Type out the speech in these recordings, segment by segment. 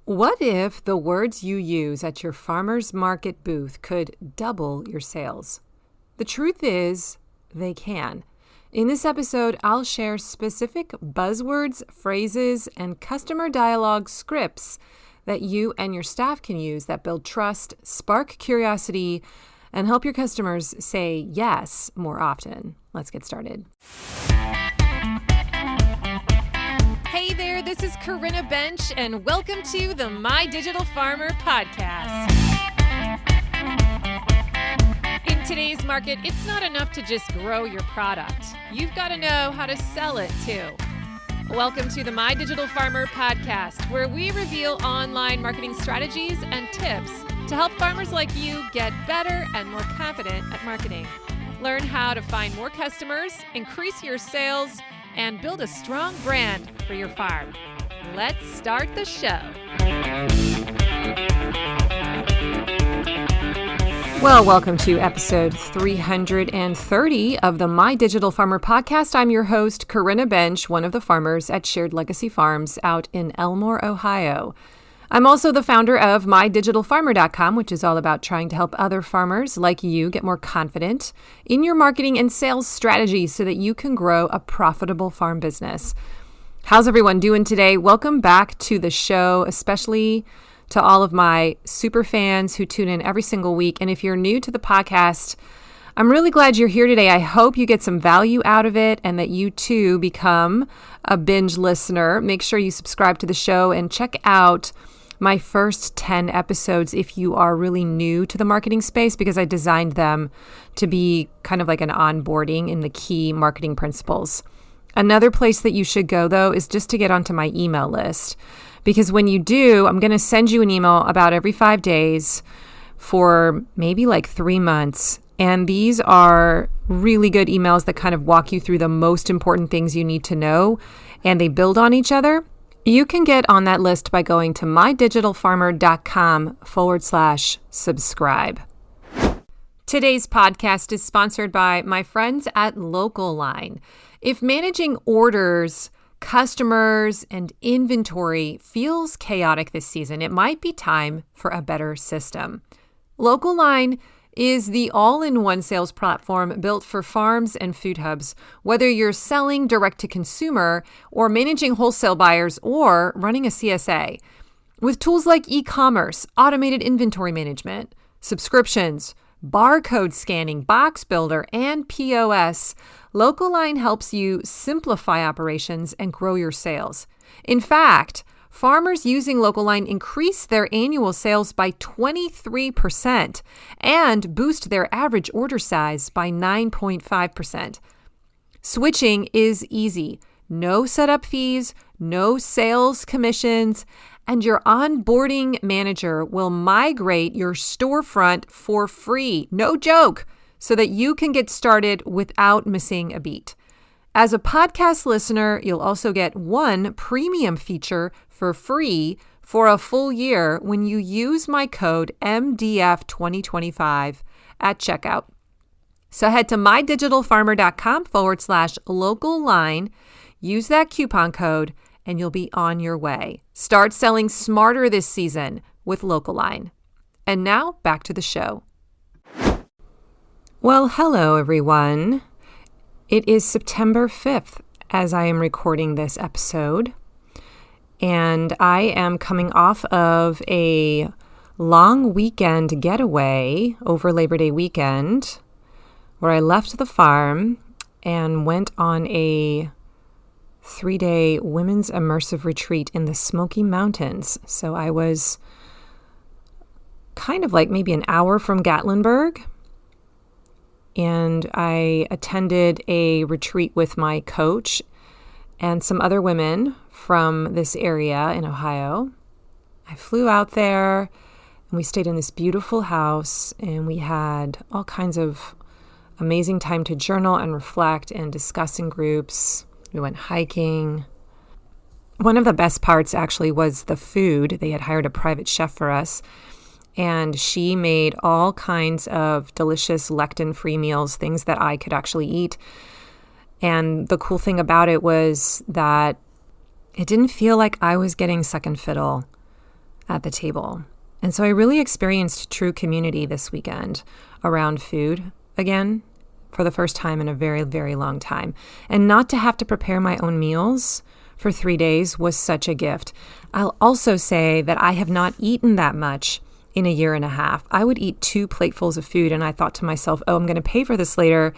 What if the words you use at your farmer's market booth could double your sales? The truth is, they can. In this episode, I'll share specific buzzwords, phrases, and customer dialogue scripts that you and your staff can use that build trust, spark curiosity, and help your customers say yes more often. Let's get started. Hey there, this is Corinna Bench, and welcome to the My Digital Farmer podcast. In today's market, it's not enough to just grow your product. You've got to know how to sell it too. Welcome to the My Digital Farmer podcast, where we reveal online marketing strategies and tips to help farmers like you get better and more confident at marketing. Learn how to find more customers, increase your sales, and build a strong brand for your farm. Let's start the show. Well, welcome to episode 330 of the My Digital Farmer podcast. I'm your host, Corinna Bench, one of the farmers at Shared Legacy Farms out in Elmore, Ohio. I'm also the founder of MyDigitalFarmer.com, which is all about trying to help other farmers like you get more confident in your marketing and sales strategies so that you can grow a profitable farm business. How's everyone doing today? Welcome back to the show, especially to all of my super fans who tune in every single week. And if you're new to the podcast, I'm really glad you're here today. I hope you get some value out of it and that you too become a binge listener. Make sure you subscribe to the show and check out my first 10 episodes if you are really new to the marketing space, because I designed them to be kind of like an onboarding in the key marketing principles. Another place that you should go, though, is just to get onto my email list, because when you do, I'm going to send you an email about every 5 days for maybe like 3 months. And these are really good emails that kind of walk you through the most important things you need to know, and they build on each other. You can get on that list by going to mydigitalfarmer.com/subscribe. Today's podcast is sponsored by my friends at Local Line. If managing orders, customers, and inventory feels chaotic this season, it might be time for a better system. Local Line is the all-in-one sales platform built for farms and food hubs. Whether you're selling direct to consumer or managing wholesale buyers or running a CSA. With tools like e-commerce, automated inventory management, subscriptions, barcode scanning, box builder, and POS, Local Line helps you simplify operations and grow your sales. In fact, farmers using Local Line increase their annual sales by 23% and boost their average order size by 9.5%. Switching is easy. No setup fees, no sales commissions, and your onboarding manager will migrate your storefront for free. No joke, so that you can get started without missing a beat. As a podcast listener, you'll also get one premium feature for free for a full year when you use my code MDF2025 at checkout. So head to mydigitalfarmer.com/local line, use that coupon code, and you'll be on your way. Start selling smarter this season with Local Line. And now back to the show. Well, hello everyone. It is September 5th as I am recording this episode, and I am coming off of a long weekend getaway over Labor Day weekend where I left the farm and went on a 3-day women's immersive retreat in the Smoky Mountains. So I was kind of like maybe an hour from Gatlinburg, and I attended a retreat with my coach and some other women from this area in Ohio. I flew out there and we stayed in this beautiful house, and we had all kinds of amazing time to journal and reflect and discuss in groups. We went hiking. One of the best parts actually was the food. They had hired a private chef for us, and she made all kinds of delicious lectin-free meals, things that I could actually eat. And the cool thing about it was that it didn't feel like I was getting second fiddle. at the table. And so I really experienced true community this weekend around food again for the first time in a very, very long time. And not to have to prepare my own meals for 3 days was such a gift. I'll also say that I have not eaten that much in a year and a half. I would eat 2 platefuls of food and I thought to myself, oh, I'm going to pay for this later.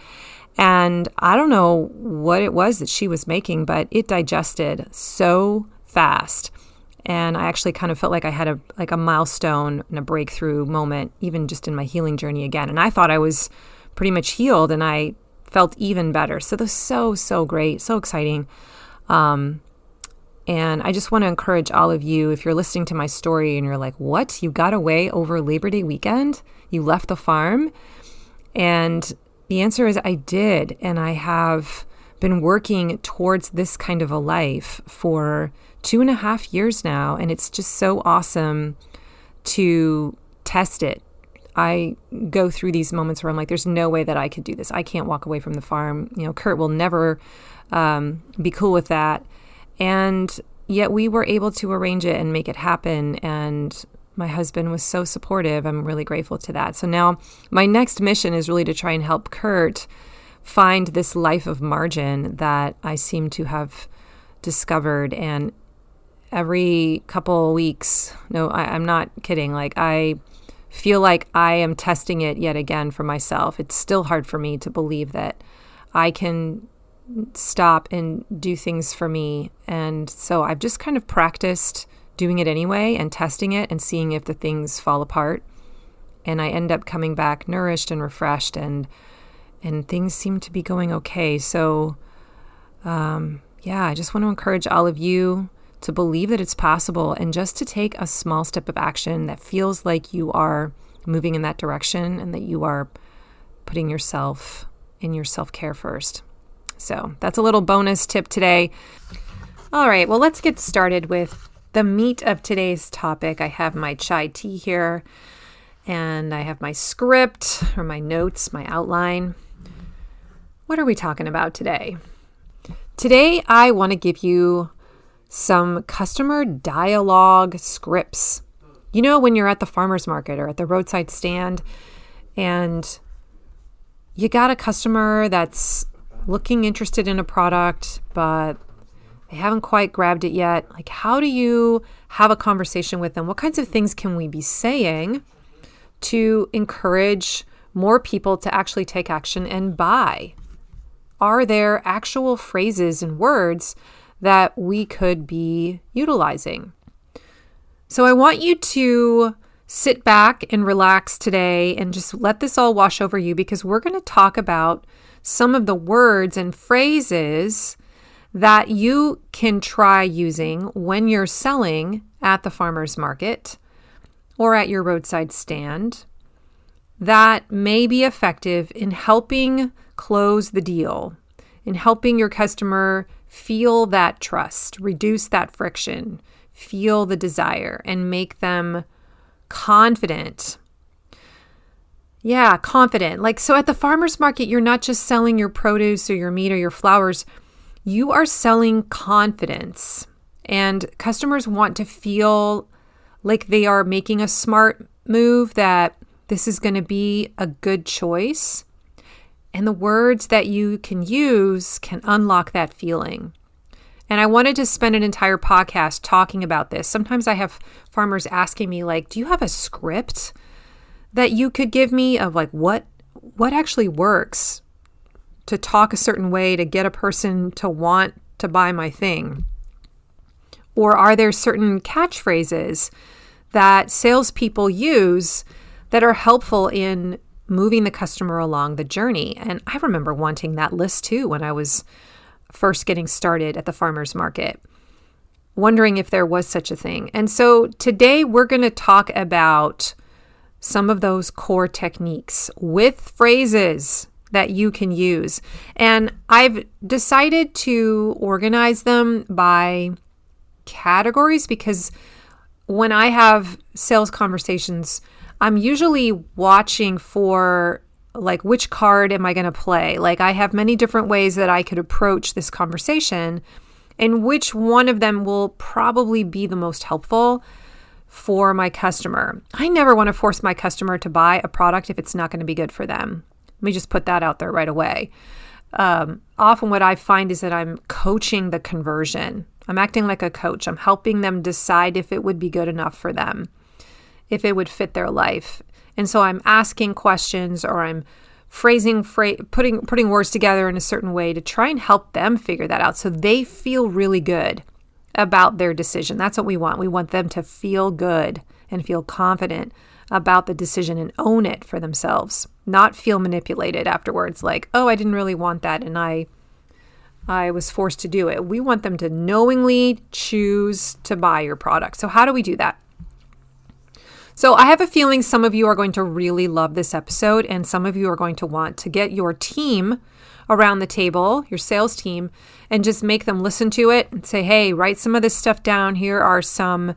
And I don't know what it was that she was making, but it digested so fast. And I actually kind of felt like I had a milestone and a breakthrough moment, even just in my healing journey again. And I thought I was pretty much healed and I felt even better. So this was so great, so exciting. And I just want to encourage all of you, if you're listening to my story and you're like, what? You got away over Labor Day weekend? You left the farm? And the answer is I did. And I have been working towards this kind of a life for 2.5 years now. And it's just so awesome to test it. I go through these moments where I'm like, there's no way that I could do this. I can't walk away from the farm. Kurt will never be cool with that. And yet we were able to arrange it and make it happen. And my husband was so supportive. I'm really grateful to that. So now my next mission is really to try and help Kurt find this life of margin that I seem to have discovered. And every couple of weeks, no, I'm not kidding. Like I feel like I am testing it yet again for myself. It's still hard for me to believe that I can stop and do things for me. And so I've just kind of practiced doing it anyway and testing it and seeing if the things fall apart. And I end up coming back nourished and refreshed and things seem to be going okay. So I just want to encourage all of you to believe that it's possible and just to take a small step of action that feels like you are moving in that direction and that you are putting yourself in your self-care first. So that's a little bonus tip today. All right, well, let's get started with the meat of today's topic. I have my chai tea here and I have my script or my notes, my outline. What are we talking about today? Today, I want to give you some customer dialogue scripts. You know, when you're at the farmer's market or at the roadside stand and you got a customer that's looking interested in a product, but they haven't quite grabbed it yet. Like, how do you have a conversation with them? What kinds of things can we be saying to encourage more people to actually take action and buy? Are there actual phrases and words that we could be utilizing? So I want you to sit back and relax today and just let this all wash over you, because we're going to talk about some of the words and phrases that you can try using when you're selling at the farmer's market or at your roadside stand that may be effective in helping close the deal, in helping your customer feel that trust, reduce that friction, feel the desire, and make them confident. Yeah, confident. Like, so at the farmer's market, you're not just selling your produce or your meat or your flowers. You are selling confidence. And customers want to feel like they are making a smart move, that this is going to be a good choice. And the words that you can use can unlock that feeling. And I wanted to spend an entire podcast talking about this. Sometimes I have farmers asking me, like, do you have a script that you could give me of like what actually works to talk a certain way to get a person to want to buy my thing? Or are there certain catchphrases that salespeople use that are helpful in moving the customer along the journey? And I remember wanting that list too when I was first getting started at the farmer's market, wondering if there was such a thing. And so today we're going to talk about some of those core techniques with phrases that you can use. And I've decided to organize them by categories, because when I have sales conversations, I'm usually watching for like, which card am I going to play? Like, I have many different ways that I could approach this conversation, and which one of them will probably be the most helpful for my customer. I never want to force my customer to buy a product if it's not going to be good for them. Let me just put that out there right away. Often what I find is that I'm coaching the conversion. I'm acting like a coach. I'm helping them decide if it would be good enough for them, if it would fit their life. And so I'm asking questions, or I'm putting words together in a certain way to try and help them figure that out so they feel really good about their decision. That's what we want. We want them to feel good and feel confident about the decision and own it for themselves, not feel manipulated afterwards like, oh, I didn't really want that and I was forced to do it. We want them to knowingly choose to buy your product. So how do we do that? So I have a feeling some of you are going to really love this episode, and some of you are going to want to get your team around the table, your sales team, and just make them listen to it and say, hey, write some of this stuff down. Here are some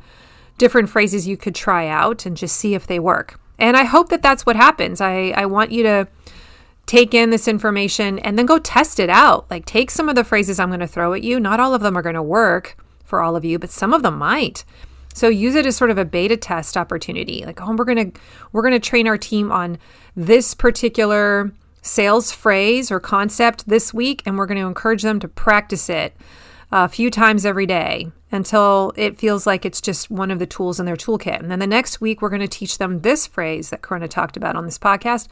different phrases you could try out and just see if they work. And I hope that that's what happens. I want you to take in this information and then go test it out. Like, take some of the phrases I'm going to throw at you. Not all of them are going to work for all of you, but some of them might. So use it as sort of a beta test opportunity. Like, oh, we're going to train our team on this particular sales phrase or concept this week, and we're going to encourage them to practice it a few times every day until it feels like it's just one of the tools in their toolkit. And then the next week, we're going to teach them this phrase that Corona talked about on this podcast,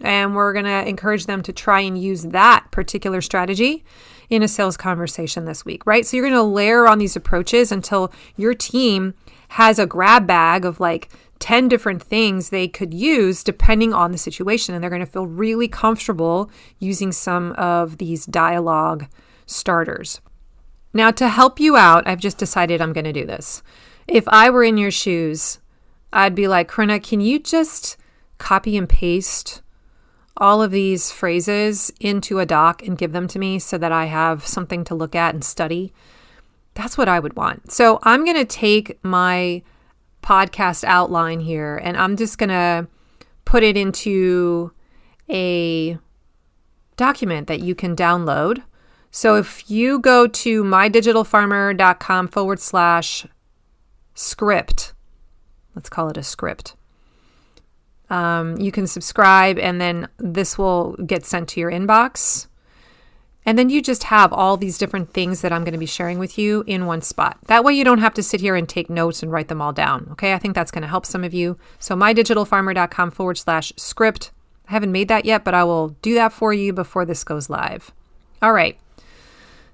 and we're going to encourage them to try and use that particular strategy in a sales conversation this week, right? So you're going to layer on these approaches until your team has a grab bag of like 10 different things they could use depending on the situation. And they're going to feel really comfortable using some of these dialogue starters. Now, to help you out, I've just decided I'm going to do this. If I were in your shoes, I'd be like, Corinna, can you just copy and paste all of these phrases into a doc and give them to me so that I have something to look at and study? That's what I would want. So I'm going to take my podcast outline here and I'm just going to put it into a document that you can download. So if you go to mydigitalfarmer.com/script, let's call it a script. You can subscribe and then this will get sent to your inbox. And then you just have all these different things that I'm going to be sharing with you in one spot. That way you don't have to sit here and take notes and write them all down. Okay, I think that's going to help some of you. So mydigitalfarmer.com/script. I haven't made that yet, but I will do that for you before this goes live. All right.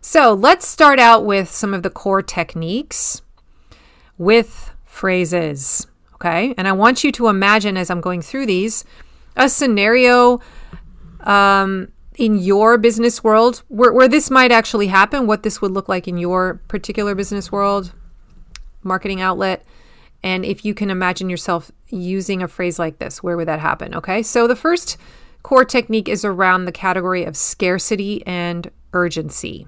So let's start out with some of the core techniques with phrases. Okay. And I want you to imagine as I'm going through these, a scenario in your business world where this might actually happen, what this would look like in your particular business world, marketing outlet. And if you can imagine yourself using a phrase like this, where would that happen? Okay. So the first core technique is around the category of scarcity and urgency.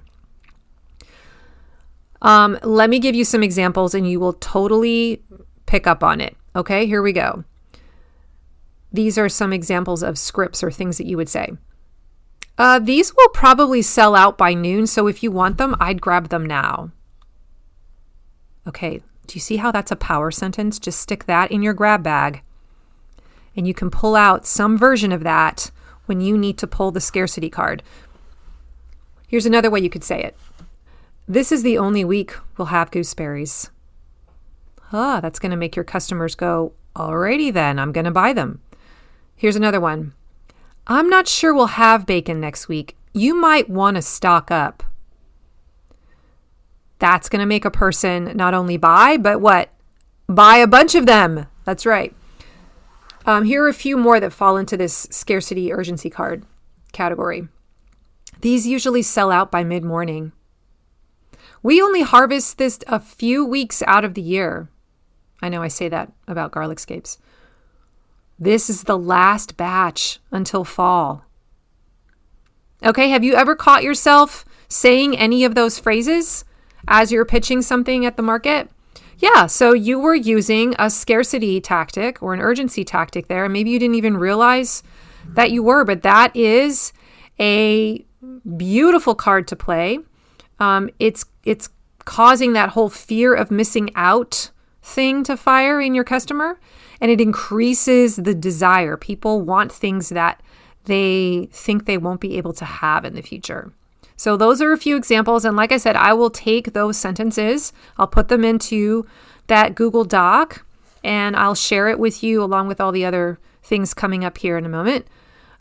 Let me give you some examples and you will totally pick up on it. Okay, here we go. These are some examples of scripts or things that you would say. These will probably sell out by noon, so if you want them, I'd grab them now. Okay, do you see how that's a power sentence? Just stick that in your grab bag, and you can pull out some version of that when you need to pull the scarcity card. Here's another way you could say it. This is the only week we'll have gooseberries. That's going to make your customers go, alrighty then, I'm going to buy them. Here's another one. I'm not sure we'll have bacon next week. You might want to stock up. That's going to make a person not only buy, but what? Buy a bunch of them. That's right. Here are a few more that fall into this scarcity urgency card category. These usually sell out by mid-morning. We only harvest this a few weeks out of the year. I know I say that about garlic scapes. This is the last batch until fall. Okay, have you ever caught yourself saying any of those phrases as you're pitching something at the market? Yeah, so you were using a scarcity tactic or an urgency tactic there, and maybe you didn't even realize that you were, but that is a beautiful card to play. It's causing that whole fear of missing out thing to fire in your customer, and it increases the desire. People want things that they think they won't be able to have in the future. So those are a few examples. And like I said, I will take those sentences, I'll put them into that Google Doc, and I'll share it with you along with all the other things coming up here in a moment.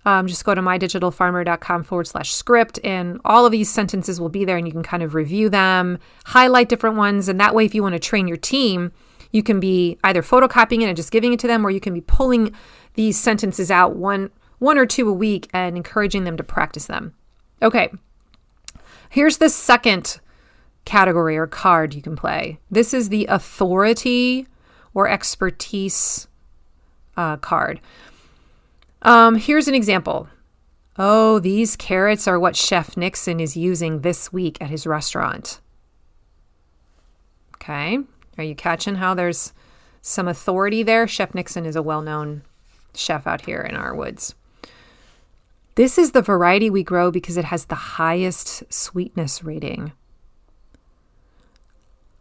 Just go to mydigitalfarmer.com/script, and all of these sentences will be there, and you can kind of review them, highlight different ones. And that way, if you want to train your team, you can be either photocopying it and just giving it to them, or you can be pulling these sentences out one or two a week and encouraging them to practice them. Okay, here's the second category or card you can play. This is the authority or expertise card. Here's an example. Oh, these carrots are what Chef Nixon is using this week at his restaurant. Okay. Are you catching how there's some authority there? Chef Nixon is a well-known chef out here in our woods. This is the variety we grow because it has the highest sweetness rating.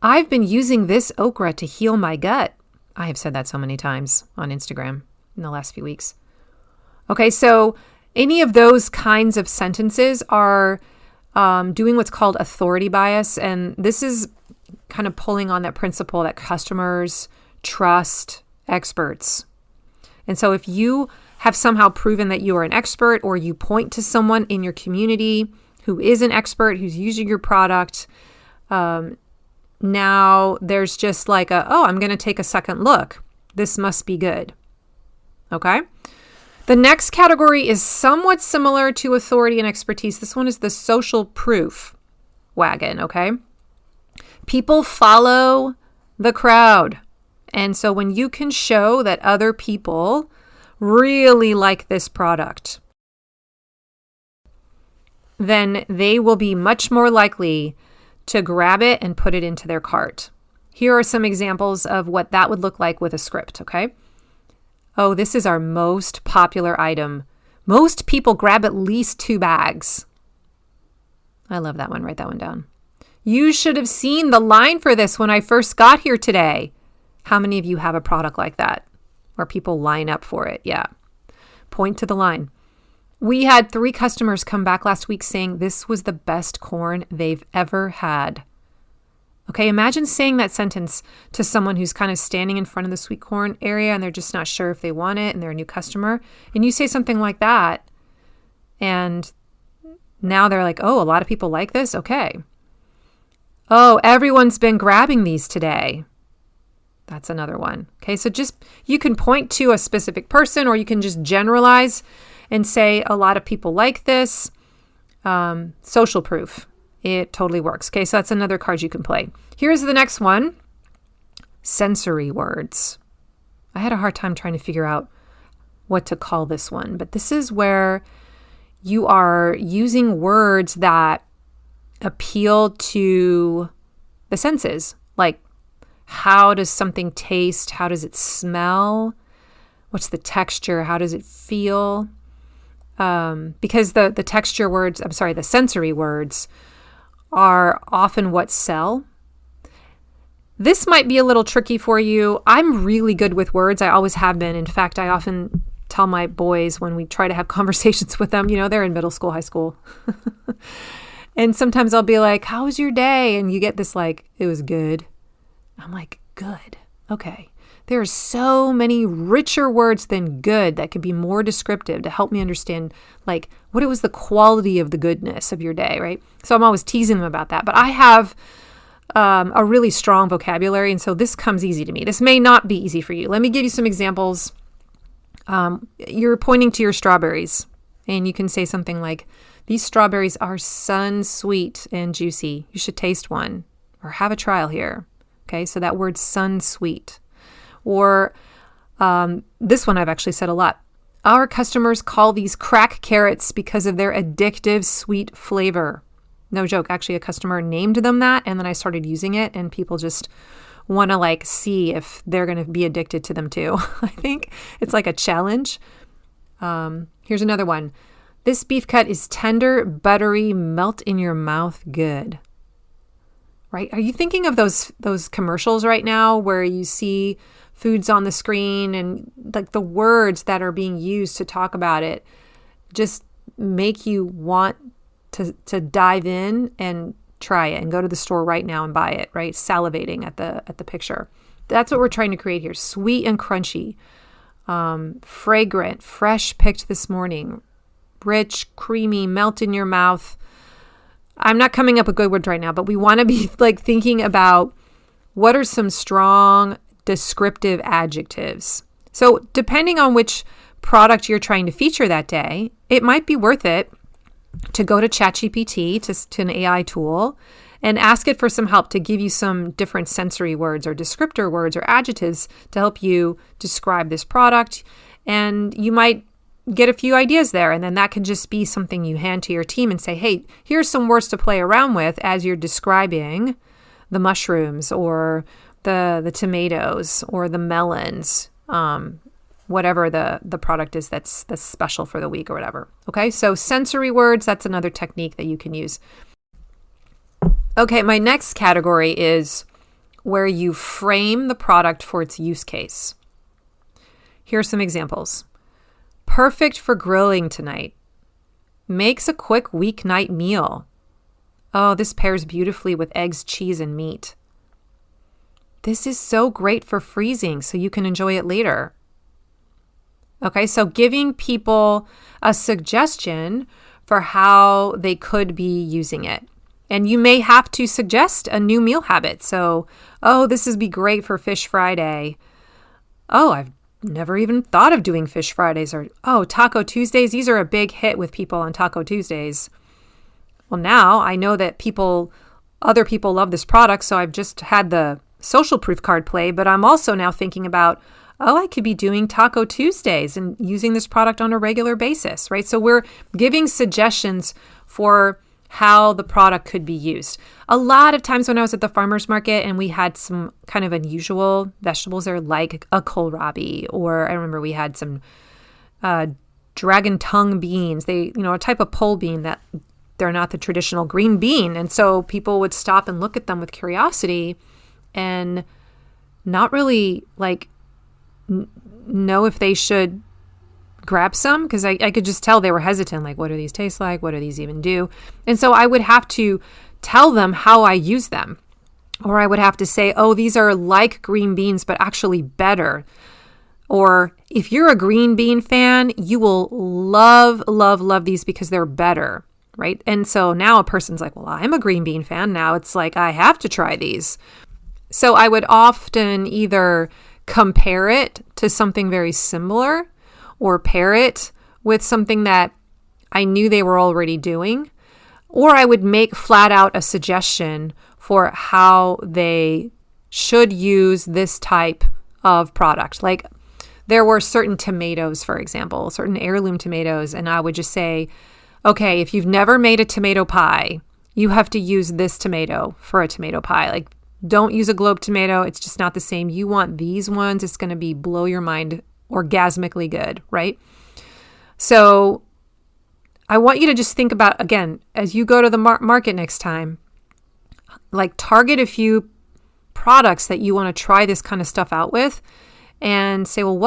I've been using this okra to heal my gut. I have said that so many times on Instagram in the last few weeks. Okay, so any of those kinds of sentences are doing what's called authority bias. And this is kind of pulling on that principle that customers trust experts. And so if you have somehow proven that you are an expert, or you point to someone in your community who is an expert, who's using your product, now there's just like I'm going to take a second look. This must be good. Okay? The next category is somewhat similar to authority and expertise. This one is the social proof wagon, okay? People follow the crowd. And so when you can show that other people really like this product, then they will be much more likely to grab it and put it into their cart. Here are some examples of what that would look like with a script, okay? Oh, this is our most popular item. Most people grab at least 2 bags. I love that one. Write that one down. You should have seen the line for this when I first got here today. How many of you have a product like that where people line up for it? Yeah. Point to the line. We had 3 customers come back last week saying this was the best corn they've ever had. Okay, imagine saying that sentence to someone who's kind of standing in front of the sweet corn area and they're just not sure if they want it and they're a new customer. And you say something like that, and now they're like, oh, a lot of people like this? Okay. Oh, everyone's been grabbing these today. That's another one. Okay, so just you can point to a specific person, or you can just generalize and say a lot of people like this. Social proof. It totally works. Okay, so that's another card you can play. Here's the next one. Sensory words. I had a hard time trying to figure out what to call this one, but this is where you are using words that appeal to the senses. Like, how does something taste? How does it smell? What's the texture? How does it feel? Because the texture words, the sensory words are often what sell. This might be a little tricky for you. I'm really good with words. I always have been. In fact, I often tell my boys when we try to have conversations with them, they're in middle school, high school. And sometimes I'll be like, how was your day? And you get this like, it was good. I'm like, good. Okay. There are so many richer words than good that could be more descriptive to help me understand like what it was the quality of the goodness of your day, right? So I'm always teasing them about that. But I have a really strong vocabulary, and so this comes easy to me. This may not be easy for you. Let me give you some examples. You're pointing to your strawberries, and you can say something like, these strawberries are sun sweet and juicy. You should taste one or have a trial here. Okay, so that word sun sweet. Or this one I've actually said a lot. Our customers call these crack carrots because of their addictive sweet flavor. No joke. Actually, a customer named them that, and then I started using it, and people just want to like see if they're going to be addicted to them too. I think it's like a challenge. Here's another one. This beef cut is tender, buttery, melt in your mouth good. right? Are you thinking of those commercials right now where you see foods on the screen and like the words that are being used to talk about it just make you want to dive in and try it and go to the store right now and buy it, right? Salivating at the picture. That's what we're trying to create here. Sweet and crunchy, fragrant, fresh picked this morning, rich, creamy, melt in your mouth. I'm not coming up with good words right now, but we want to be like thinking about what are some strong descriptive adjectives. So depending on which product you're trying to feature that day, it might be worth it to go to ChatGPT, to an AI tool, and ask it for some help to give you some different sensory words or descriptor words or adjectives to help you describe this product. And you might get a few ideas there. And then that can just be something you hand to your team and say, hey, here's some words to play around with as you're describing the mushrooms or the tomatoes or the melons, whatever the product is that's special for the week or whatever. Okay, so sensory words, that's another technique that you can use. Okay, my next category is where you frame the product for its use case. Here are some examples. Perfect for grilling tonight. Makes a quick weeknight meal. Oh, this pairs beautifully with eggs, cheese, and meat. This is so great for freezing so you can enjoy it later. Okay, so giving people a suggestion for how they could be using it. And you may have to suggest a new meal habit. So, oh, this would be great for Fish Friday. Oh, I've never even thought of doing Fish Fridays. Or, oh, Taco Tuesdays. These are a big hit with people on Taco Tuesdays. Well, now I know that other people love this product. So I've just had the social proof card play, but I'm also now thinking about, oh, I could be doing Taco Tuesdays and using this product on a regular basis, right? So we're giving suggestions for how the product could be used. A lot of times when I was at the farmer's market and we had some kind of unusual vegetables there, like a kohlrabi, or I remember we had some dragon tongue beans. They, a type of pole bean that they're not the traditional green bean. And so people would stop and look at them with curiosity and not really know if they should grab some, because I could just tell they were hesitant, like, what do these taste like? What do these even do? And so I would have to tell them how I use them. Or I would have to say, oh, these are like green beans, but actually better. Or if you're a green bean fan, you will love, love, love these because they're better, right? And so now a person's like, well, I'm a green bean fan. Now it's like, I have to try these. So I would often either compare it to something very similar or pair it with something that I knew they were already doing, or I would make flat out a suggestion for how they should use this type of product. Like there were certain tomatoes, for example, certain heirloom tomatoes, and I would just say, okay, if you've never made a tomato pie, you have to use this tomato for a tomato pie. Like don't use a globe tomato. It's just not the same. You want these ones. It's going to be blow your mind, orgasmically good, right? So I want you to just think about, again, as you go to the market next time, like target a few products that you want to try this kind of stuff out with and say, well,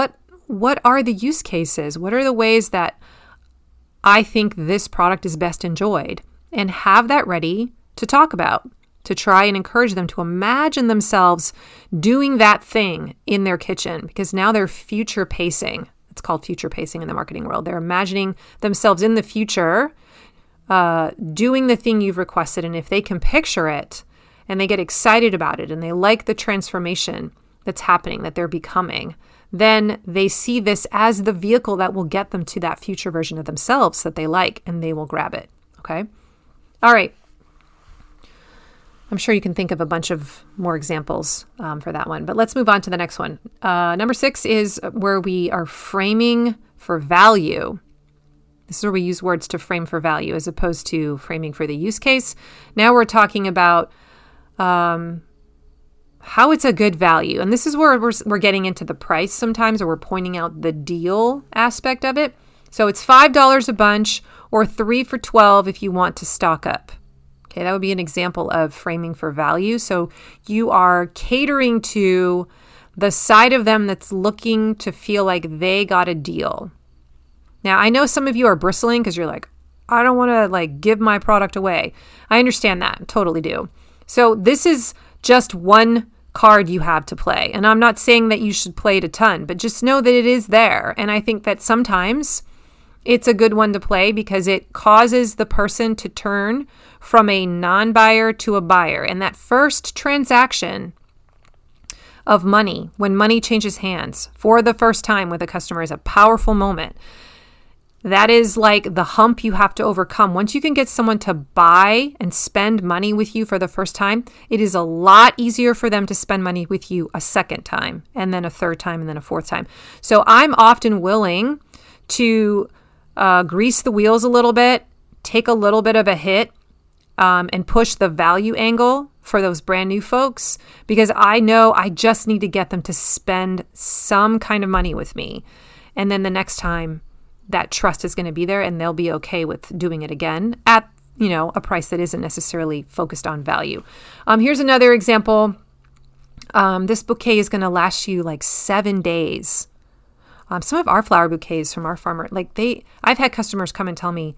what are the use cases? What are the ways that I think this product is best enjoyed? And have that ready to talk about, to try and encourage them to imagine themselves doing that thing in their kitchen, because now they're future pacing. It's called future pacing in the marketing world. They're imagining themselves in the future doing the thing you've requested. And if they can picture it and they get excited about it and they like the transformation that's happening, that they're becoming, then they see this as the vehicle that will get them to that future version of themselves that they like, and they will grab it. Okay? All right. I'm sure you can think of a bunch of more examples for that one, but let's move on to the next one. Number 6 is where we are framing for value. This is where we use words to frame for value as opposed to framing for the use case. Now we're talking about how it's a good value. And this is where we're getting into the price sometimes, or we're pointing out the deal aspect of it. So it's $5 a bunch or 3 for $12 if you want to stock up. Okay, that would be an example of framing for value. So you are catering to the side of them that's looking to feel like they got a deal. Now, I know some of you are bristling because you're like, I don't want to like give my product away. I understand that. Totally do. So this is just one card you have to play. And I'm not saying that you should play it a ton, but just know that it is there. And I think that sometimes it's a good one to play because it causes the person to turn from a non-buyer to a buyer. And that first transaction of money, when money changes hands for the first time with a customer, is a powerful moment. That is like the hump you have to overcome. Once you can get someone to buy and spend money with you for the first time, it is a lot easier for them to spend money with you a second time, and then a third time, and then a fourth time. So I'm often willing to grease the wheels a little bit, take a little bit of a hit, and push the value angle for those brand new folks, because I know I just need to get them to spend some kind of money with me. And then the next time that trust is going to be there and they'll be okay with doing it again at, a price that isn't necessarily focused on value. Here's another example. This bouquet is going to last you like 7 days. Some of our flower bouquets from our farmer, I've had customers come and tell me,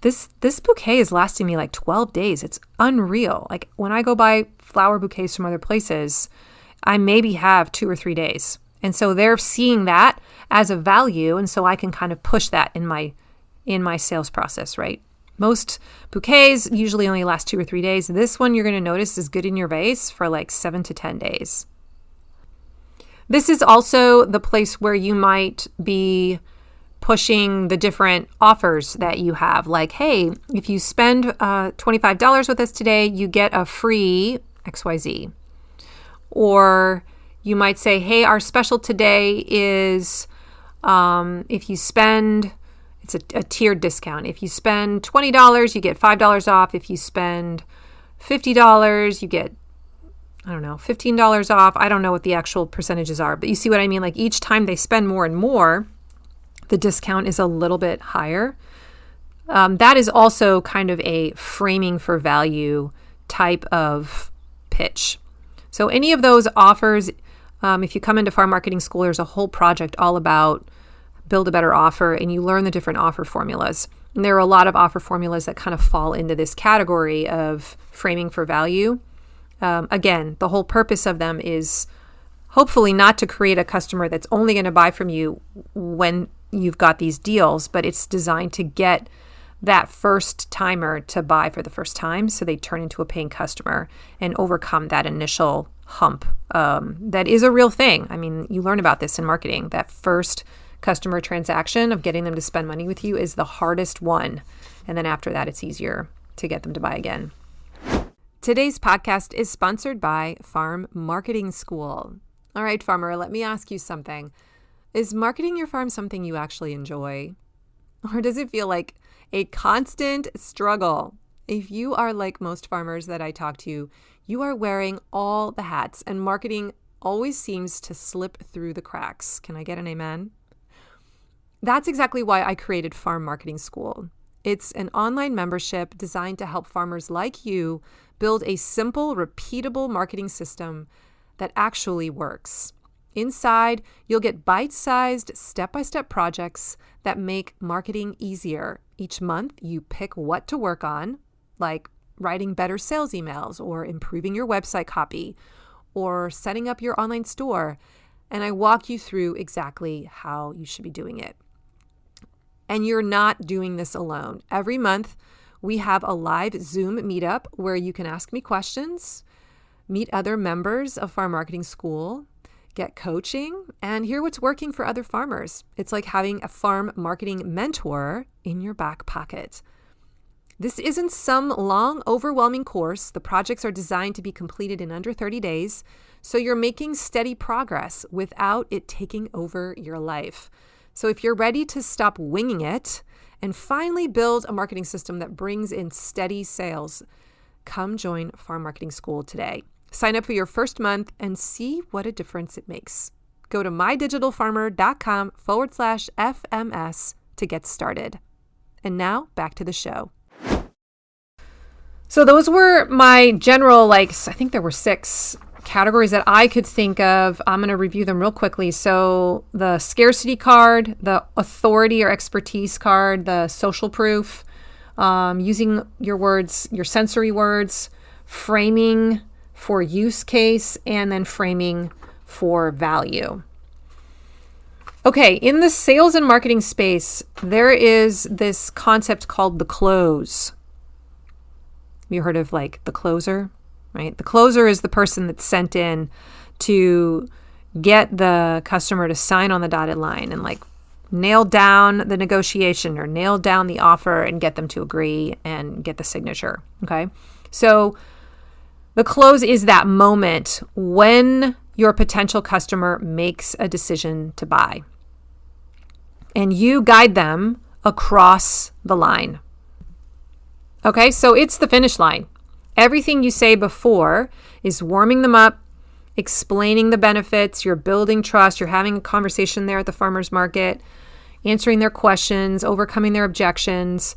this bouquet is lasting me like 12 days. It's unreal. Like when I go buy flower bouquets from other places, I maybe have 2 or 3 days. And so they're seeing that as a value. And so I can kind of push that in my sales process, right? Most bouquets usually only last 2 or 3 days. This one you're going to notice is good in your vase for like 7 to 10 days. This is also the place where you might be pushing the different offers that you have. Like, hey, if you spend $25 with us today, you get a free XYZ. Or you might say, hey, our special today is if you spend, it's a tiered discount. If you spend $20, you get $5 off. If you spend $50, you get, $15 off. I don't know what the actual percentages are, but you see what I mean? Like each time they spend more and more, the discount is a little bit higher. That is also kind of a framing for value type of pitch. So any of those offers, if you come into farm marketing school, there's a whole project all about build a better offer, and you learn the different offer formulas. And there are a lot of offer formulas that kind of fall into this category of framing for value. Again, the whole purpose of them is hopefully not to create a customer that's only going to buy from you when you've got these deals, but it's designed to get that first timer to buy for the first time so they turn into a paying customer and overcome that initial hump. That is a real thing. I mean, you learn about this in marketing. That first customer transaction of getting them to spend money with you is the hardest one. And then after that, it's easier to get them to buy again. Today's podcast is sponsored by Farm Marketing School. All right, farmer, let me ask you something. Is marketing your farm something you actually enjoy? Or does it feel like a constant struggle? If you are like most farmers that I talk to, you are wearing all the hats and marketing always seems to slip through the cracks. Can I get an amen? That's exactly why I created Farm Marketing School. It's an online membership designed to help farmers like you build a simple, repeatable marketing system that actually works. Inside, you'll get bite-sized, step-by-step projects that make marketing easier. Each month, you pick what to work on, like writing better sales emails or improving your website copy or setting up your online store, and I walk you through exactly how you should be doing it. And you're not doing this alone. Every month, we have a live Zoom meetup where you can ask me questions, meet other members of Farm Marketing School, get coaching, and hear what's working for other farmers. It's like having a farm marketing mentor in your back pocket. This isn't some long, overwhelming course. The projects are designed to be completed in under 30 days, so you're making steady progress without it taking over your life. So if you're ready to stop winging it and finally build a marketing system that brings in steady sales, come join Farm Marketing School today. Sign up for your first month and see what a difference it makes. Go to mydigitalfarmer.com/FMS to get started. And now back to the show. So those were my general, I think there were 6 categories that I could think of. I'm going to review them real quickly. So the scarcity card, the authority or expertise card, the social proof, using your words, your sensory words, framing for use case, and then framing for value. Okay, in the sales and marketing space, there is this concept called the close. You heard of the closer, right? The closer is the person that's sent in to get the customer to sign on the dotted line and nail down the negotiation or nail down the offer and get them to agree and get the signature. Okay. So the close is that moment when your potential customer makes a decision to buy and you guide them across the line. Okay, so it's the finish line. Everything you say before is warming them up, explaining the benefits, you're building trust, you're having a conversation there at the farmer's market, answering their questions, overcoming their objections.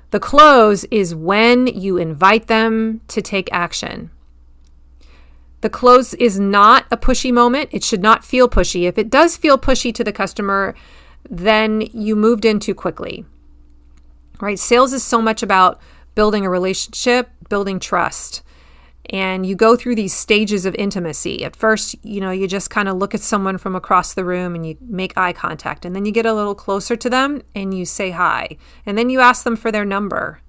The close is when you invite them to take action. The close is not a pushy moment. It should not feel pushy. If it does feel pushy to the customer, then you moved in too quickly. Right? Sales is so much about building a relationship, building trust. And you go through these stages of intimacy. At first, you just kind of look at someone from across the room and you make eye contact. And then you get a little closer to them and you say hi. And then you ask them for their number.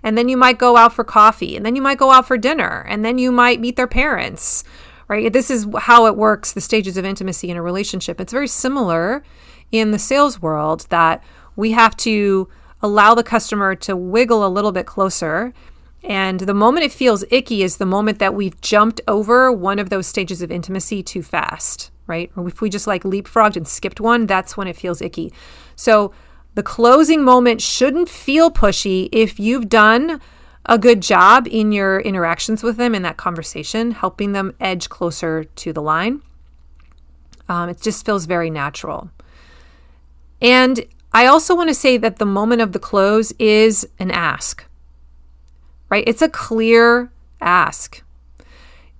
And then you might go out for coffee. And then you might go out for dinner. And then you might meet their parents. Right? This is how it works, the stages of intimacy in a relationship. It's very similar in the sales world that we have to allow the customer to wiggle a little bit closer. And the moment it feels icky is the moment that we've jumped over one of those stages of intimacy too fast, right? Or if we just leapfrogged and skipped one, that's when it feels icky. So the closing moment shouldn't feel pushy if you've done a good job in your interactions with them in that conversation, helping them edge closer to the line. It just feels very natural. And I also want to say that the moment of the close is an ask, right? It's a clear ask.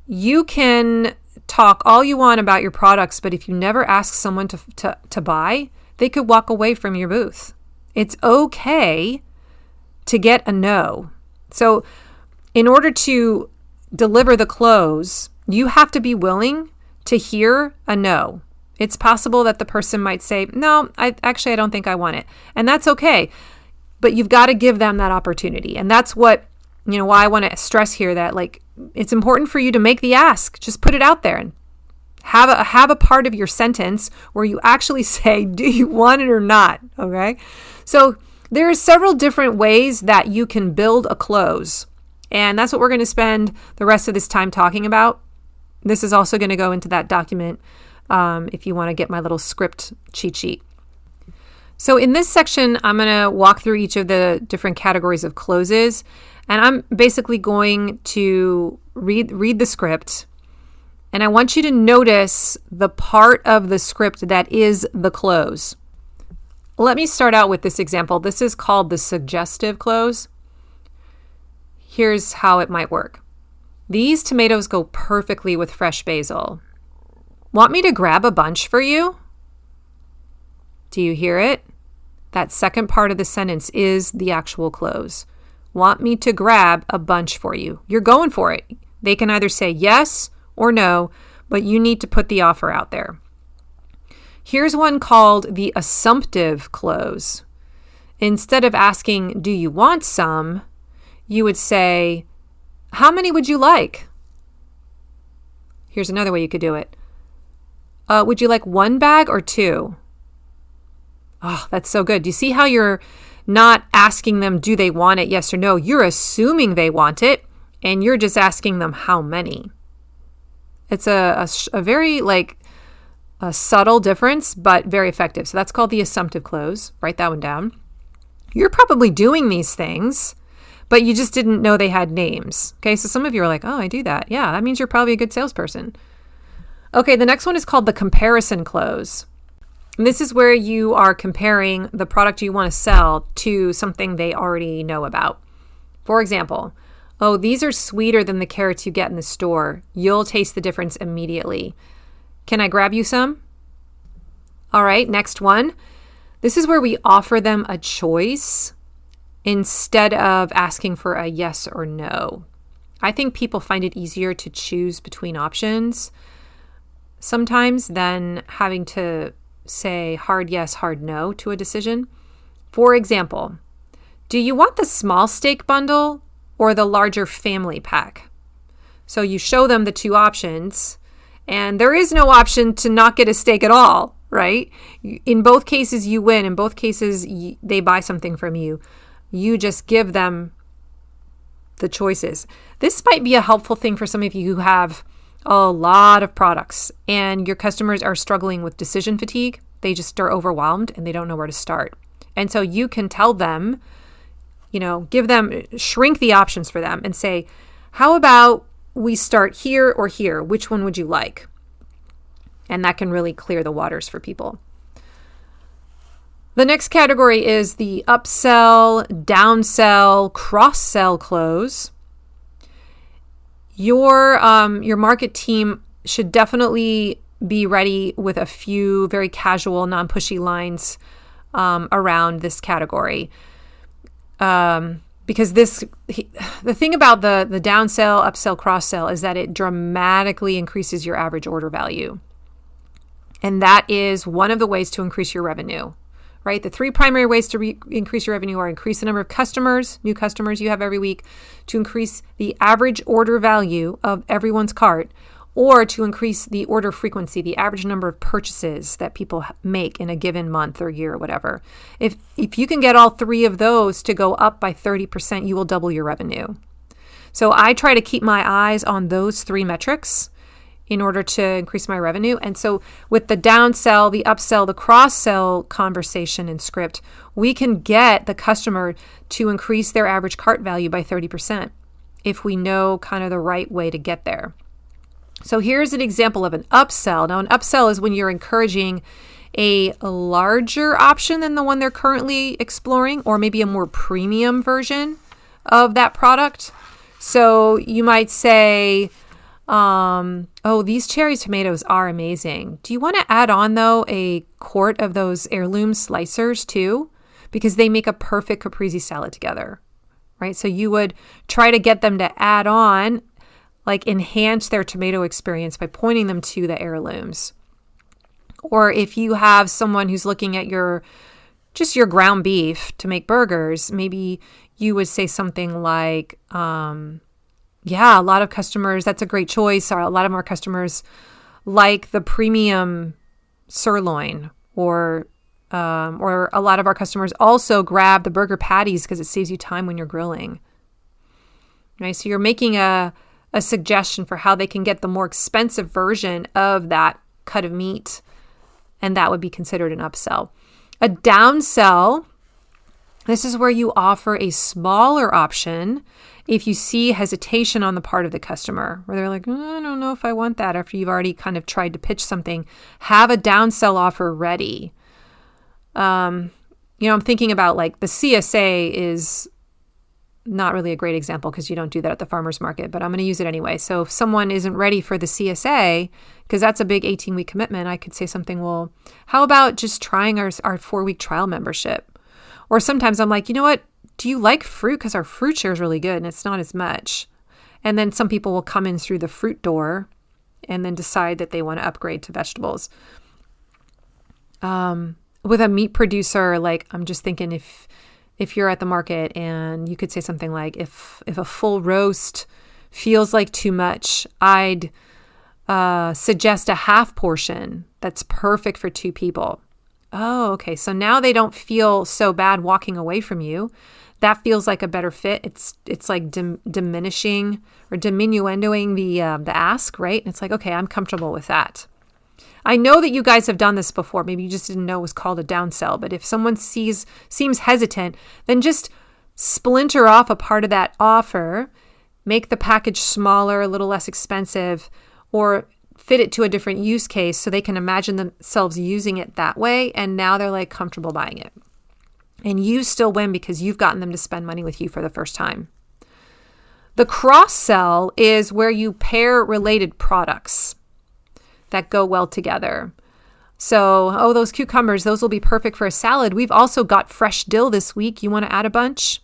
You can talk all you want about your products, but if you never ask someone to buy, they could walk away from your booth. It's okay to get a no. So in order to deliver the close, you have to be willing to hear a no. It's possible that the person might say, no, I don't think I want it. And that's okay. But you've got to give them that opportunity. And that's what, why I want to stress here that it's important for you to make the ask. Just put it out there and have a part of your sentence where you actually say, do you want it or not? Okay. So there are several different ways that you can build a close. And that's what we're going to spend the rest of this time talking about. This is also going to go into that document if you want to get my little script cheat sheet. So in this section, I'm going to walk through each of the different categories of closes, and I'm basically going to read the script, and I want you to notice the part of the script that is the close. Let me start out with this example. This is called the suggestive close. Here's how it might work. These tomatoes go perfectly with fresh basil. Want me to grab a bunch for you? Do you hear it? That second part of the sentence is the actual close. Want me to grab a bunch for you? You're going for it. They can either say yes or no, but you need to put the offer out there. Here's one called the assumptive close. Instead of asking, do you want some? You would say, how many would you like? Here's another way you could do it. Would you like 1 bag or 2? Oh, that's so good. Do you see how you're not asking them, do they want it, yes or no? You're assuming they want it, and you're just asking them how many. It's a very a subtle difference, but very effective. So that's called the assumptive close. Write that one down. You're probably doing these things, but you just didn't know they had names. Okay, so some of you are like, oh, I do that. Yeah, that means you're probably a good salesperson. Okay, the next one is called the comparison close. And this is where you are comparing the product you want to sell to something they already know about. For example, Oh, these are sweeter than the carrots you get in the store. You'll taste the difference immediately. Can I grab you some? All right, next one. This is where we offer them a choice instead of asking for a yes or no. I think people find it easier to choose between options sometimes than having to say hard yes, hard no to a decision. For example, do you want the small steak bundle or the larger family pack? So you show them the two options, and there is no option to not get a steak at all, right? In both cases, you win. In both cases, they buy something from you. You just give them the choices. This might be a helpful thing for some of you who have a lot of products and your customers are struggling with decision fatigue. They just are overwhelmed and they don't know where to start. And so you can tell them, shrink the options for them and say, how about we start here or here? Which one would you like? And that can really clear the waters for people. The next category is the upsell, downsell, cross-sell close. Your market team should definitely be ready with a few very casual, non-pushy lines around this category. Because the thing about the downsell, upsell, cross-sell is that it dramatically increases your average order value. And that is one of the ways to increase your revenue, right? The three primary ways to increase your revenue are increase the number of customers, new customers you have every week, to increase the average order value of everyone's cart, or to increase the order frequency, the average number of purchases that people make in a given month or year or whatever. If you can get all three of those to go up by 30%, you will double your revenue. So I try to keep my eyes on those three metrics in order to increase my revenue. And so with the downsell, the upsell, the cross-sell conversation and script, we can get the customer to increase their average cart value by 30% if we know kind of the right way to get there. So here's an example of an upsell. Now, an upsell is when you're encouraging a larger option than the one they're currently exploring, or maybe a more premium version of that product. So you might say, these cherry tomatoes are amazing. Do you want to add on, though, a quart of those heirloom slicers, too? Because they make a perfect caprese salad together, right? So you would try to get them to add on, like enhance their tomato experience by pointing them to the heirlooms. Or if you have someone who's looking at your ground beef to make burgers, maybe you would say something like, a lot of customers, that's a great choice. Or a lot of our customers like the premium sirloin, or a lot of our customers also grab the burger patties because it saves you time when you're grilling. Right? So you're making a suggestion for how they can get the more expensive version of that cut of meat, and that would be considered an upsell. A downsell, this is where you offer a smaller option if you see hesitation on the part of the customer, where they're like, I don't know if I want that, after you've already kind of tried to pitch something. Have a downsell offer ready. I'm thinking about like the CSA is not really a great example because you don't do that at the farmer's market, but I'm going to use it anyway. So if someone isn't ready for the CSA, because that's a big 18-week commitment, I could say something, well, how about just trying our 4-week trial membership? Or sometimes I'm like, you know what? Do you like fruit? Because our fruit share is really good and it's not as much. And then some people will come in through the fruit door and then decide that they want to upgrade to vegetables. With a meat producer, like I'm just thinking if you're at the market and you could say something like, if a full roast feels like too much, I'd suggest a half portion that's perfect for 2 people. Oh, okay. So now they don't feel so bad walking away from you. That feels like a better fit. It's like diminishing or diminuendoing the ask, right? And it's like, okay, I'm comfortable with that. I know that you guys have done this before. Maybe you just didn't know it was called a downsell. But if someone seems hesitant, then just splinter off a part of that offer, make the package smaller, a little less expensive, or fit it to a different use case so they can imagine themselves using it that way. And now they're like comfortable buying it. And you still win because you've gotten them to spend money with you for the first time. The cross-sell is where you pair related products that go well together. So, those cucumbers, those will be perfect for a salad. We've also got fresh dill this week. You want to add a bunch?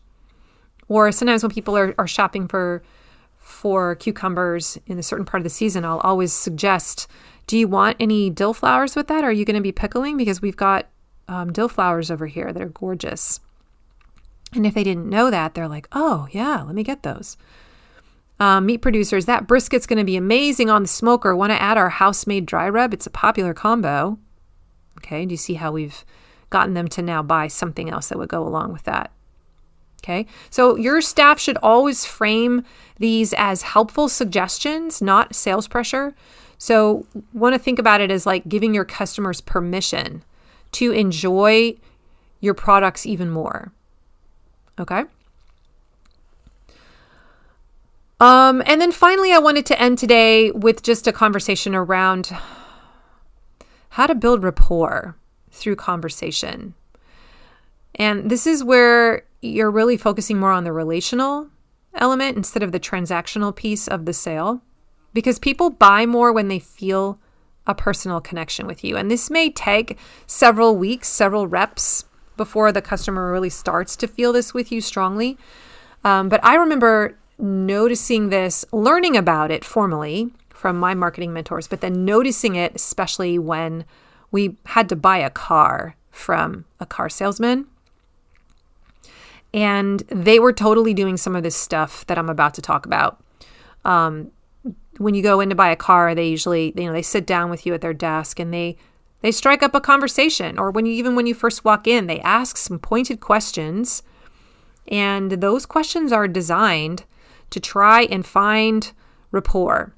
Or sometimes when people are shopping for cucumbers in a certain part of the season, I'll always suggest, do you want any dill flowers with that? Are you going to be pickling? Because we've got dill flowers over here that are gorgeous. And if they didn't know that, they're like, oh, yeah, let me get those. Meat producers, that brisket's going to be amazing on the smoker. Want to add our house-made dry rub? It's a popular combo. Okay, do you see how we've gotten them to now buy something else that would go along with that? Okay, so your staff should always frame these as helpful suggestions, not sales pressure. So want to think about it as like giving your customers permission to enjoy your products even more. Okay. And then finally, I wanted to end today with just a conversation around how to build rapport through conversation. And this is where you're really focusing more on the relational element instead of the transactional piece of the sale, because people buy more when they feel a personal connection with you. And this may take several weeks, several reps before the customer really starts to feel this with you strongly. But I remember noticing this, learning about it formally from my marketing mentors, but then noticing it, especially when we had to buy a car from a car salesman. And they were totally doing some of this stuff that I'm about to talk about. When you go in to buy a car, they usually, they sit down with you at their desk and they strike up a conversation. Or when you first walk in, they ask some pointed questions. And those questions are designed to try and find rapport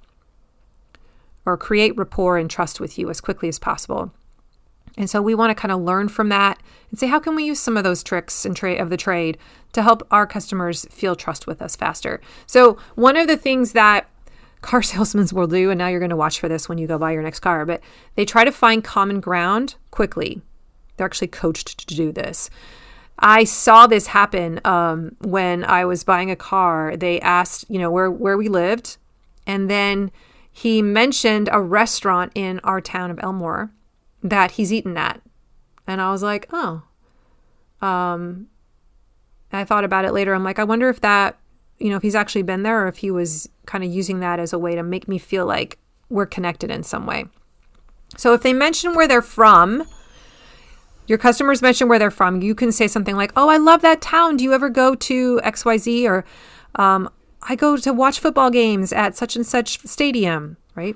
or create rapport and trust with you as quickly as possible. And so we want to kind of learn from that and say, how can we use some of those tricks of the trade to help our customers feel trust with us faster? So one of the things that car salesmen will do, and now you're going to watch for this when you go buy your next car, but they try to find common ground quickly. They're actually coached to do this. I saw this happen when I was buying a car. They asked, where we lived, and then he mentioned a restaurant in our town of Elmore that he's eaten at. And I was like, oh. I thought about it later. I'm like, I wonder if that, if he's actually been there or if he was kind of using that as a way to make me feel like we're connected in some way. So if they mention where they're from, your customers mention where they're from, you can say something like, oh, I love that town. Do you ever go to XYZ? Or I go to watch football games at such and such stadium, right?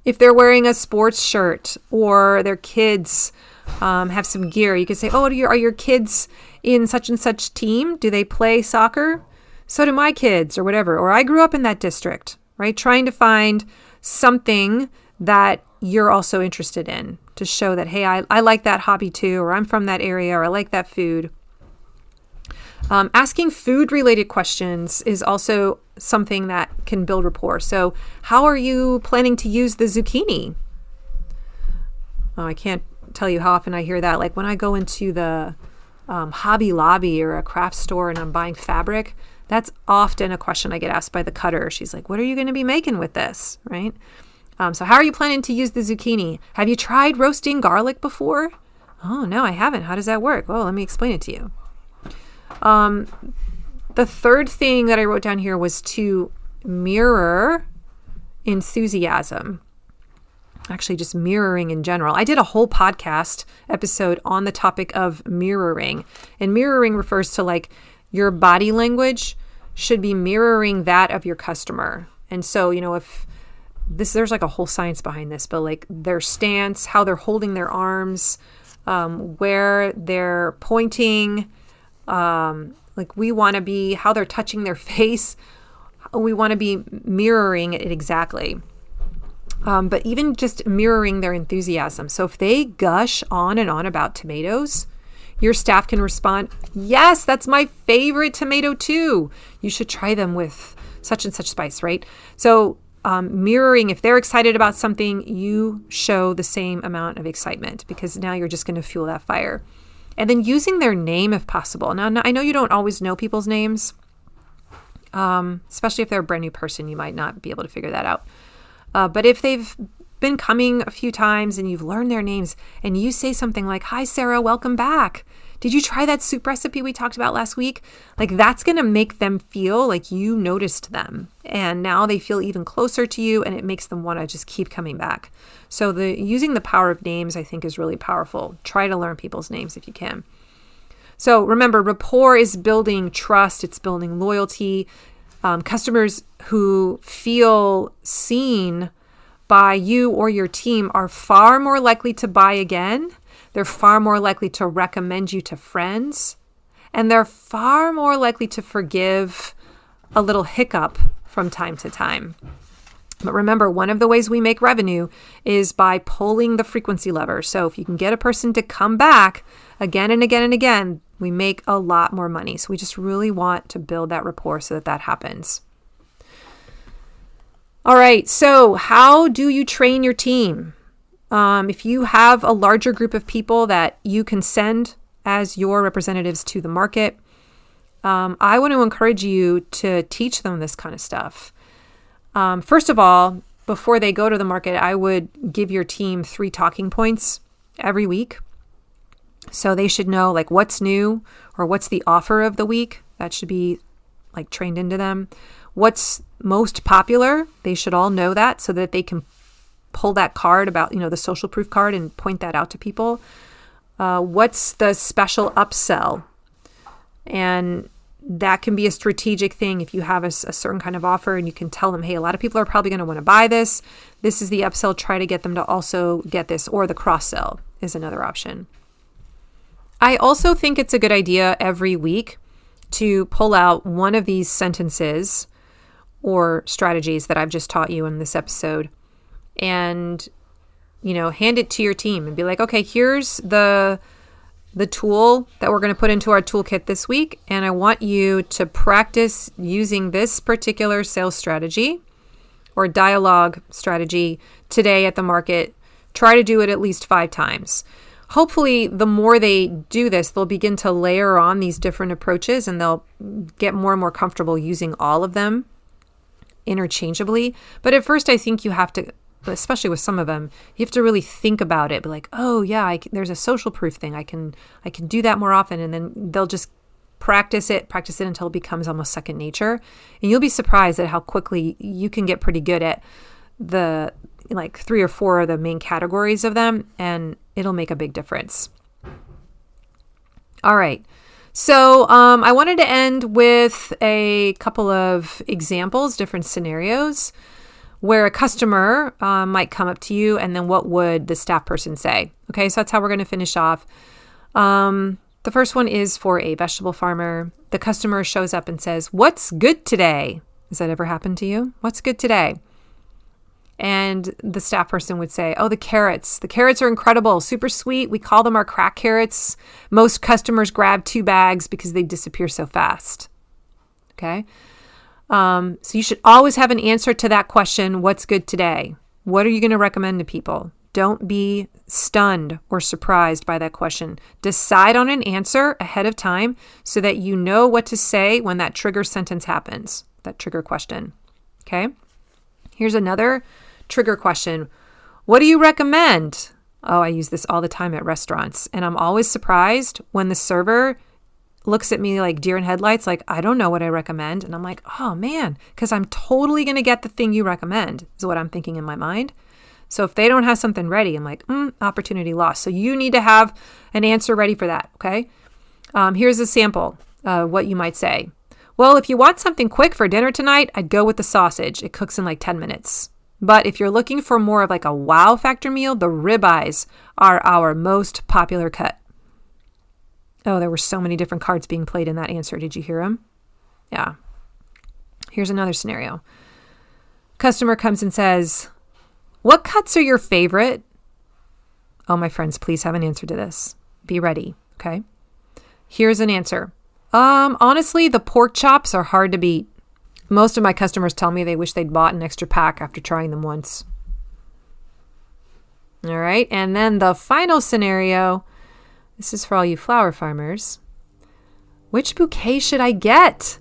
If they're wearing a sports shirt or their kids have some gear, you could say, oh, are your kids in such and such team? Do they play soccer? So do my kids or whatever. Or I grew up in that district, right? Trying to find something that you're also interested in to show that, hey, I like that hobby too, or I'm from that area, or I like that food. Asking food-related questions is also something that can build rapport. So how are you planning to use the zucchini? Oh, I can't tell you how often I hear that. Like when I go into the Hobby Lobby or a craft store and I'm buying fabric, that's often a question I get asked by the cutter. She's like, what are you going to be making with this, right? So how are you planning to use the zucchini? Have you tried roasting garlic before? Oh, no, I haven't. How does that work? Well, let me explain it to you. The third thing that I wrote down here was to mirror enthusiasm. Actually, just mirroring in general. I did a whole podcast episode on the topic of mirroring. And mirroring refers to like your body language should be mirroring that of your customer. And so, if there's like a whole science behind this, but like their stance, how they're holding their arms, where they're pointing, like we want to be, how they're touching their face. We want to be mirroring it exactly. But even just mirroring their enthusiasm. So if they gush on and on about tomatoes, your staff can respond, yes, that's my favorite tomato too. You should try them with such and such spice, right? So mirroring, if they're excited about something, you show the same amount of excitement because now you're just going to fuel that fire. And then using their name if possible. Now, I know you don't always know people's names, Especially if they're a brand new person, you might not be able to figure that out. But if they've been coming a few times and you've learned their names and you say something like, "Hi, Sarah, welcome back. Did you try that soup recipe we talked about last week?" Like that's going to make them feel like you noticed them. And now they feel even closer to you and it makes them want to just keep coming back. So using the power of names, I think, is really powerful. Try to learn people's names if you can. So remember, rapport is building trust. It's building loyalty. Customers who feel seen by you or your team are far more likely to buy again. They're far more likely to recommend you to friends. And they're far more likely to forgive a little hiccup from time to time. But remember, one of the ways we make revenue is by pulling the frequency lever. So if you can get a person to come back again and again and again, we make a lot more money. So we just really want to build that rapport so that happens. All right. So how do you train your team? If you have a larger group of people that you can send as your representatives to the market, I want to encourage you to teach them this kind of stuff. First of all, before they go to the market, I would give your team 3 talking points every week. So they should know like what's new or what's the offer of the week. That should be like trained into them. What's most popular? They should all know that so that they can pull that card about, the social proof card and point that out to people. What's the special upsell? And that can be a strategic thing if you have a certain kind of offer and you can tell them, hey, a lot of people are probably going to want to buy this. This is the upsell. Try to get them to also get this, or the cross sell is another option. I also think it's a good idea every week to pull out one of these sentences or strategies that I've just taught you in this episode and, hand it to your team and be like, okay, here's the tool that we're going to put into our toolkit this week. And I want you to practice using this particular sales strategy or dialogue strategy today at the market. Try to do it at least 5 times. Hopefully, the more they do this, they'll begin to layer on these different approaches and they'll get more and more comfortable using all of them interchangeably. But at first, I think you have to, especially with some of them, you have to really think about it. Be like, oh yeah, there's a social proof thing. I can do that more often. And then they'll just practice it until it becomes almost second nature. And you'll be surprised at how quickly you can get pretty good at the 3 or 4 of the main categories of them. And it'll make a big difference. All right. So I wanted to end with a couple of examples, different scenarios where a customer might come up to you and then what would the staff person say? Okay, so that's how we're going to finish off. The first one is for a vegetable farmer. The customer shows up and says, "What's good today?" Has that ever happened to you? What's good today? And the staff person would say, "Oh, the carrots. The carrots are incredible, super sweet. We call them our crack carrots. Most customers grab 2 bags because they disappear so fast." Okay. So you should always have an answer to that question, what's good today? What are you going to recommend to people? Don't be stunned or surprised by that question. Decide on an answer ahead of time so that you know what to say when that trigger sentence happens, that trigger question. Okay. Here's another trigger question. What do you recommend? Oh, I use this all the time at restaurants. And I'm always surprised when the server looks at me like deer in headlights, like, I don't know what I recommend. And I'm like, oh man, because I'm totally going to get the thing you recommend is what I'm thinking in my mind. So if they don't have something ready, I'm like, opportunity lost. So you need to have an answer ready for that. Okay. Here's a sample, what you might say. Well, if you want something quick for dinner tonight, I'd go with the sausage. It cooks in like 10 minutes. But if you're looking for more of like a wow factor meal, the ribeyes are our most popular cut. Oh, there were so many different cards being played in that answer. Did you hear them? Yeah. Here's another scenario. Customer comes and says, "What cuts are your favorite?" Oh, my friends, please have an answer to this. Be ready. Okay. Here's an answer. Honestly, the pork chops are hard to beat. Most of my customers tell me they wish they'd bought an extra pack after trying them once. All right. And then the final scenario, this is for all you flower farmers. Which bouquet should I get?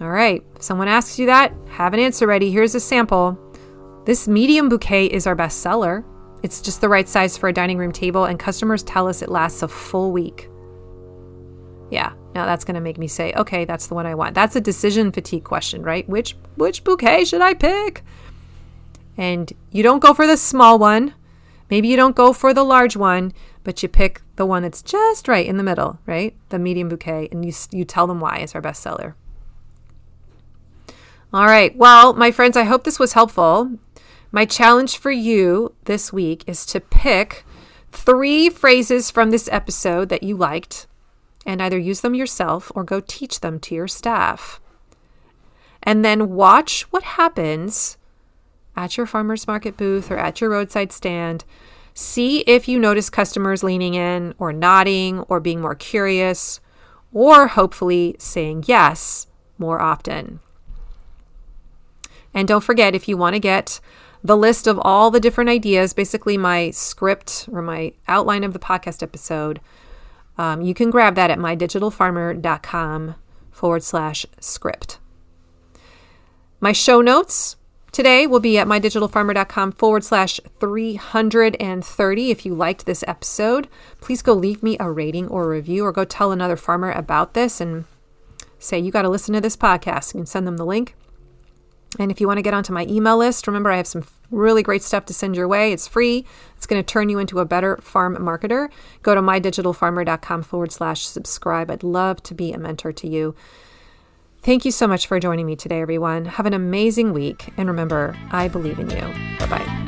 All right. If someone asks you that, have an answer ready. Here's a sample. This medium bouquet is our best seller. It's just the right size for a dining room table, and customers tell us it lasts a full week. Yeah, now that's going to make me say, okay, that's the one I want. That's a decision fatigue question, right? Which bouquet should I pick? And you don't go for the small one. Maybe you don't go for the large one, but you pick the one that's just right in the middle, right? The medium bouquet, and you tell them why it's our best seller. All right. Well, my friends, I hope this was helpful. My challenge for you this week is to pick 3 phrases from this episode that you liked and either use them yourself or go teach them to your staff. And then watch what happens at your farmer's market booth or at your roadside stand. See if you notice customers leaning in or nodding or being more curious or hopefully saying yes more often. And don't forget, if you want to get the list of all the different ideas, basically my script or my outline of the podcast episode, you can grab that at mydigitalfarmer.com/script. My show notes today will be at mydigitalfarmer.com/330. If you liked this episode, please go leave me a rating or a review or go tell another farmer about this and say, you got to listen to this podcast. You can send them the link. And if you want to get onto my email list, remember I have some really great stuff to send your way. It's free. It's going to turn you into a better farm marketer. Go to mydigitalfarmer.com/subscribe. I'd love to be a mentor to you. Thank you so much for joining me today, everyone. Have an amazing week. And remember, I believe in you. Bye-bye.